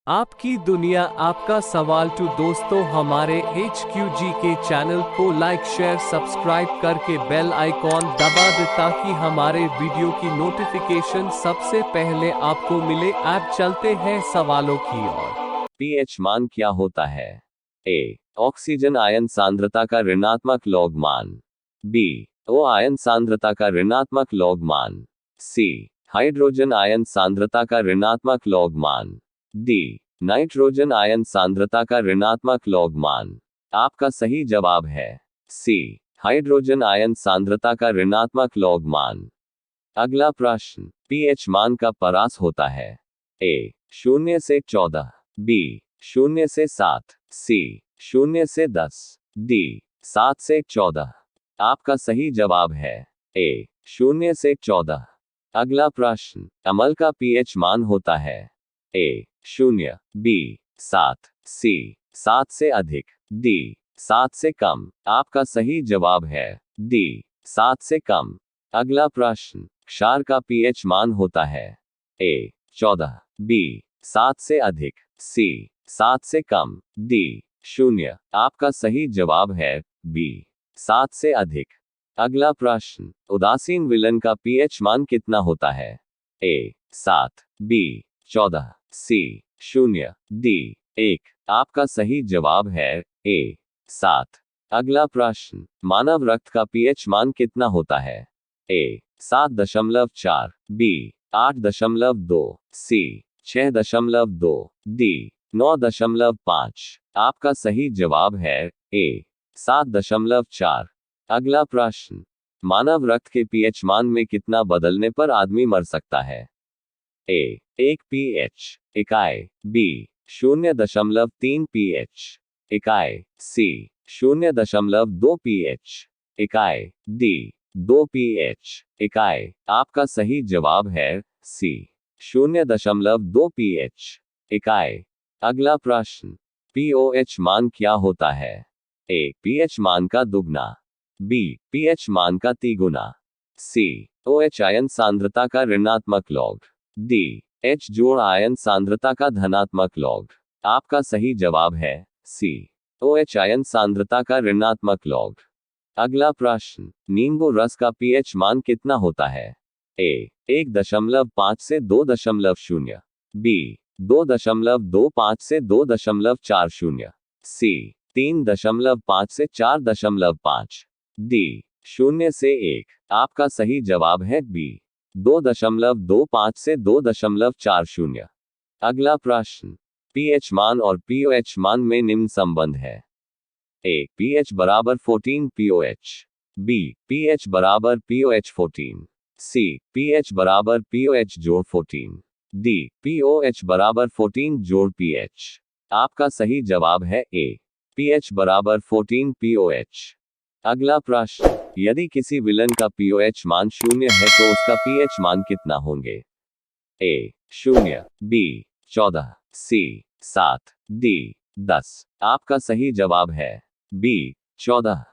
आपकी दुनिया आपका सवाल टू दोस्तों हमारे HQG के चैनल को लाइक शेयर सब्सक्राइब करके बेल आइकॉन दबा दे ताकि हमारे वीडियो की नोटिफिकेशन सबसे पहले आपको मिले। अब चलते हैं सवालों की ओर। पीएच मान क्या होता है? ए. ऑक्सीजन आयन सांद्रता का ऋणात्मक लॉग मान। बी. ओ आयन सांद्रता का ऋणात्मक लॉग मान। सी. हाइड्रोजन आयन सांद्रता का ऋणात्मक लॉग मान। डी. नाइट्रोजन आयन सांद्रता का ऋणात्मक लॉग मान। आपका सही जवाब है सी. हाइड्रोजन आयन सांद्रता का ऋणात्मक लॉग मान। अगला प्रश्न, पीएच मान का परास होता है? ए. 0 से 14, बी. 0 से 7, सी. 0 से 10, डी. 7 से 14। आपका सही जवाब है ए. 0 से 14। अगला प्रश्न, अम्ल का पीएच मान होता है? ए. 0, बी. 7, सी. 7 से अधिक, डी. 7 से कम। आपका सही जवाब है डी. 7 से कम। अगला प्रश्न, क्षार का पीएच मान होता है? ए. 14, बी. 7 से अधिक, सी. 7 से कम, डी. 0। आपका सही जवाब है बी. 7 से अधिक। अगला प्रश्न, उदासीन विलयन का पीएच मान कितना होता है? ए. 7, बी. 14, सी. 0, डी. 1। आपका सही जवाब है ए. 7। अगला प्रश्न, मानव रक्त का पीएच मान कितना होता है? ए. 7.4, बी. 8.2, सी. 6.2, डी. 9.5। आपका सही जवाब है ए. 7.4। अगला प्रश्न, मानव रक्त के पीएच मान में कितना बदलने पर आदमी मर सकता है? ए. 1 पीएच इकाई, बी. 0.3 पीएच इकाई, सी. 0.2 पीएच इकाई, डी. 2 पीएच इकाई। आपका सही जवाब है सी. 0.2 पीएच इकाई। अगला प्रश्न, पीओएच मान क्या होता है? ए. पीएच मान का दुगना, बी. पीएच मान का तिगुना, सी. ओएच आयन सांद्रता का ऋणात्मक लॉग, डी. एच जोड़ आयन सांद्रता का धनात्मक लॉग। आपका सही जवाब है सी. ओएच आयन सांद्रता का ऋणात्मक लॉग। अगला प्रश्न, नींबू रस का पीएच मान कितना होता है? ए. 1.5 से 2.0, बी. 2.25 से 2.40, सी. 3.5 से 4.5, डी. 0 से 1। आपका सही जवाब है बी. 2.25 से 2.40। अगला प्रश्न, पीएच मान और पीओएच मान में निम्न संबंध है? ए. पीएच बराबर 14 पीओएच, बी. पीएच बराबर पीओएच 14, सी. पीएच बराबर पीओएच जोड़ 14, डी. पीओएच बराबर 14 जोड़ पीएच। आपका सही जवाब है ए. पीएच बराबर 14 पीओएच। अगला प्रश्न, यदि किसी विलयन का पीओएच मान 0 है तो उसका पीएच मान कितना होंगे? ए. 0, बी. 14, सी. 7, डी. 10। आपका सही जवाब है बी. 14।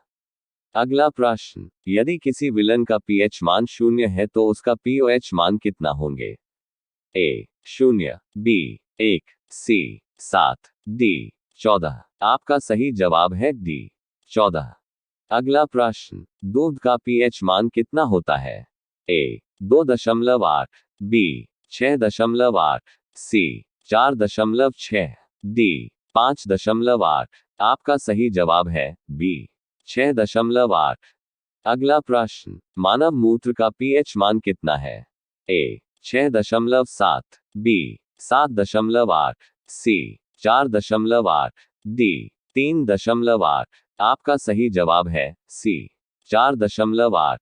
अगला प्रश्न, यदि किसी विलयन का पीएच मान 0 है तो उसका पीओएच मान कितना होंगे? ए. 0, बी. 1, सी. 7, डी. 14। आपका सही जवाब है डी. 14। अगला प्रश्न, दूध का पीएच मान कितना होता है? ए. 2.8, बी. 6.8, सी. 4.6, डी. 5.8। आपका सही जवाब है बी. 6.8। अगला प्रश्न, मानव मूत्र का पीएच मान कितना है? ए. 6.7, बी. 7.8, सी. 4.8, डी. 3.8। आपका सही जवाब है सी. 4.8।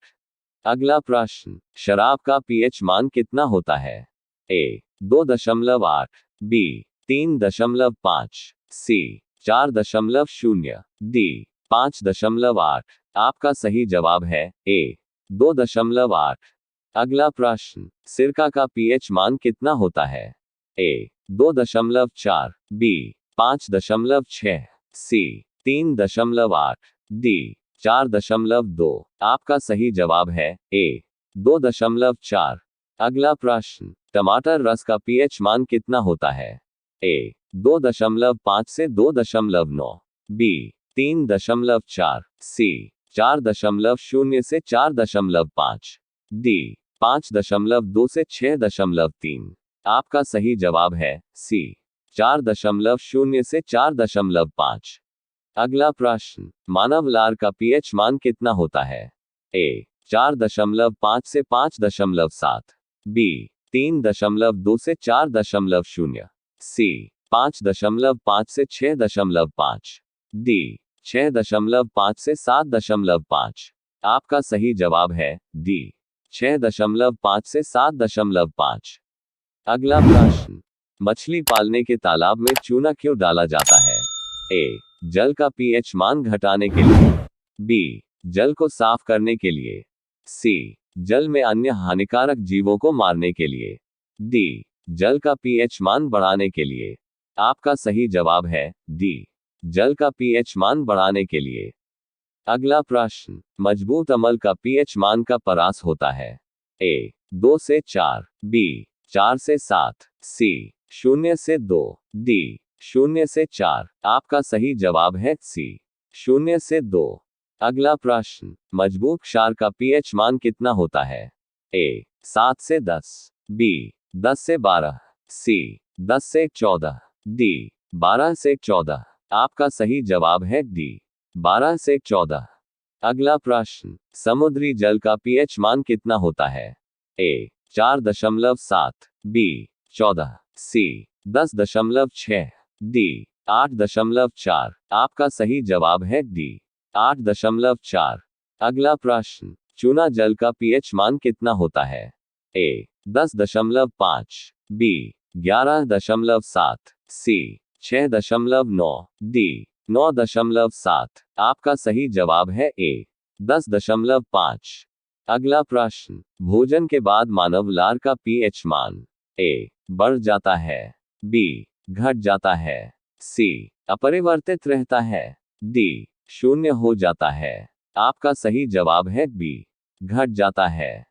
अगला प्रश्न, शराब का पीएच मान कितना होता है? ए. 2.8, बी. 3.5, सी. 4.0, डी. 5.8। आपका सही जवाब है ए. 2.8। अगला प्रश्न, सिरका का पीएच मान कितना होता है? ए. 2.4, बी. 5.6, सी. 3.8, डी. 4.2। आपका सही जवाब है ए. 2.4। अगला प्रश्न, टमाटर रस का पीएच मान कितना होता है? ए 2.5 से 2.9, बी 3.4, सी 4.0 से 4.5, डी 5.2 से 6.3। आपका सही जवाब है सी 4.0 से 4.5। अगला प्रश्न, मानव लार का पीएच मान कितना होता है? ए 4.5 से 5.7, बी 3.2 से 4.0, सी 5.5 से 6.5, डी 6.5 से 7.5। आपका सही जवाब है डी 6.5 से 7.5। अगला प्रश्न, मछली पालने के तालाब में चूना क्यों डाला जाता है? ए जल का पीएच मान घटाने के लिए, बी जल को साफ करने के लिए, सी जल में अन्य हानिकारक जीवों को मारने के लिए, डी जल का पीएच मान बढ़ाने के लिए। आपका सही जवाब है डी जल का पीएच मान बढ़ाने के लिए। अगला प्रश्न, मजबूत अम्ल का पीएच मान का परास होता है? ए 2 से 4, बी 4 से 7, सी 0 से 2, डी 0 से 4। आपका सही जवाब है सी 0 से 2। अगला प्रश्न, मजबूत क्षार का पीएच मान कितना होता है? ए 7 से 10, बी 10 से 12, सी 10 से 14, डी 12 से 14। आपका सही जवाब है डी 12 से 14। अगला प्रश्न, समुद्री जल का पीएच मान कितना होता है? ए 4.7, बी 14, सी 10.6, डी 8.4। आपका सही जवाब है डी 8.4। अगला प्रश्न, चूना जल का पीएच मान कितना होता है? ए 10.5, बी 11.7, सी 6.9, डी 9.7। आपका सही जवाब है ए 10.5। अगला प्रश्न, भोजन के बाद मानव लार का पीएच मान ए बढ़ जाता है, बी घट जाता है, सी अपरिवर्तित रहता है, डी 0 हो जाता है। आपका सही जवाब है बी घट जाता है।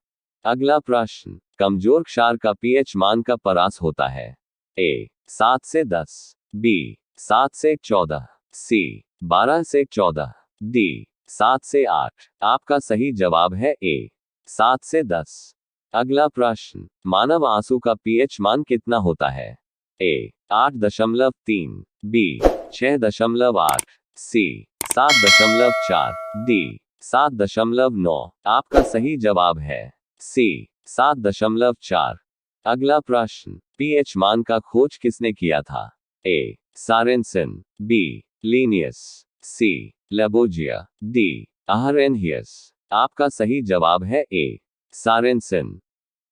अगला प्रश्न, कमजोर क्षार का पीएच मान का परास होता है? ए 7 से 10, बी 7 से 14, सी 12 से 14, डी 7 से 8। आपका सही जवाब है ए 7 से 10। अगला प्रश्न, मानव आंसू का पीएच मान कितना होता है? ए 8.3, बी 6.8, सी 7.4, डी 7.9। आपका सही जवाब है सी 7.4। अगला प्रश्न, पीएच मान का खोज किसने किया था? ए सारेंसन, बी लीनियस, सी लेबोजिया, डी आहरेनहियस। आपका सही जवाब है ए सारेंसन।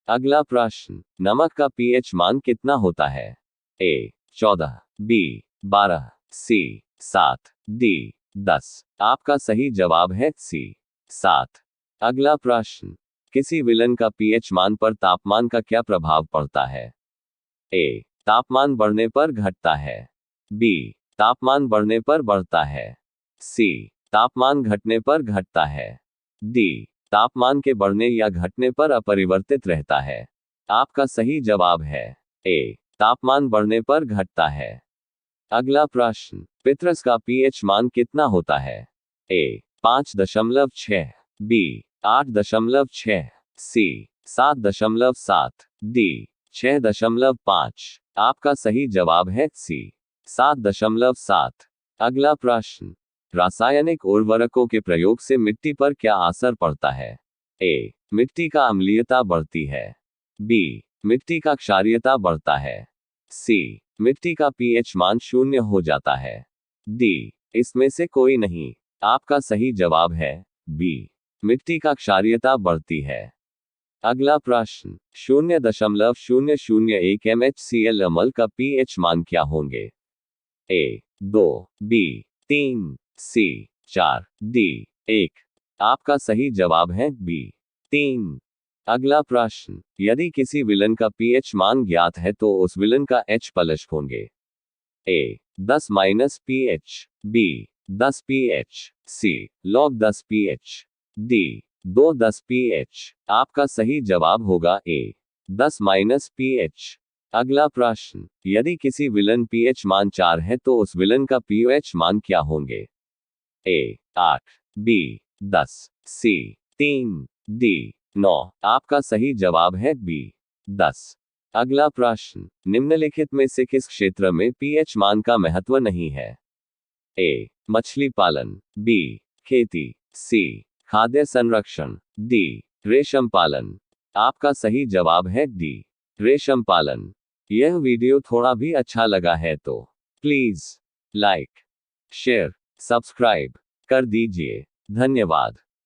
अगला प्रश्न, नमक का पीएच मान कितना होता है? ए 14, बी 12, सी 7, डी 10। आपका सही जवाब है सी 7। अगला प्रश्न, किसी विलन का पीएच मान पर तापमान का क्या प्रभाव पड़ता है? ए तापमान बढ़ने पर घटता है, बी तापमान बढ़ने पर बढ़ता है, सी तापमान घटने पर घटता है, डी तापमान के बढ़ने या घटने पर अपरिवर्तित रहता है। आपका सही जवाब है ए तापमान बढ़ने पर घटता है। अगला प्रश्न, पितरस का पीएच मान कितना होता है? ए 5.6, बी 8.6, सी 7.7, डी 6.5। आपका सही जवाब है सी 7.7। अगला प्रश्न, रासायनिक उर्वरकों के प्रयोग से मिट्टी पर क्या असर पड़ता है? ए मिट्टी का अम्लीयता बढ़ती है, बी मिट्टी का क्षारीयता बढ़ता है, सी मिट्टी का पीएच मान 0 हो जाता है, डी इसमें से कोई नहीं। आपका सही जवाब है बी मिट्टी का क्षारीयता बढ़ती है। अगला प्रश्न, 0.001 MHCl अम्ल का पीएच मान क्या होंगे? ए 2, बी 3, सी 4, डी 1। आपका सही जवाब है बी 3। अगला प्रश्न, यदि किसी विलन का पीएच मान ज्ञात है तो उस विलन का H प्लस होंगे? ए 10 pH, बी 10 pH, सी log 10 pH, डी 10 pH। आपका सही जवाब होगा ए 10 pH। अगला प्रश्न, यदि किसी विलन pH मान 4 है तो उस विलन का pH मान क्या होंगे? A 8, B 10, C 3, D 9। आपका सही जवाब है B 10। अगला प्रश्न, निम्नलिखित में से किस क्षेत्र में pH मान का महत्व नहीं है? A मछली पालन, B खेती, C खाद्य संरक्षण, D रेशम पालन। आपका सही जवाब है D रेशम पालन। यह वीडियो थोड़ा भी अच्छा लगा है तो प्लीज लाइक, शेयर, सब्सक्राइब कर दीजिए। धन्यवाद।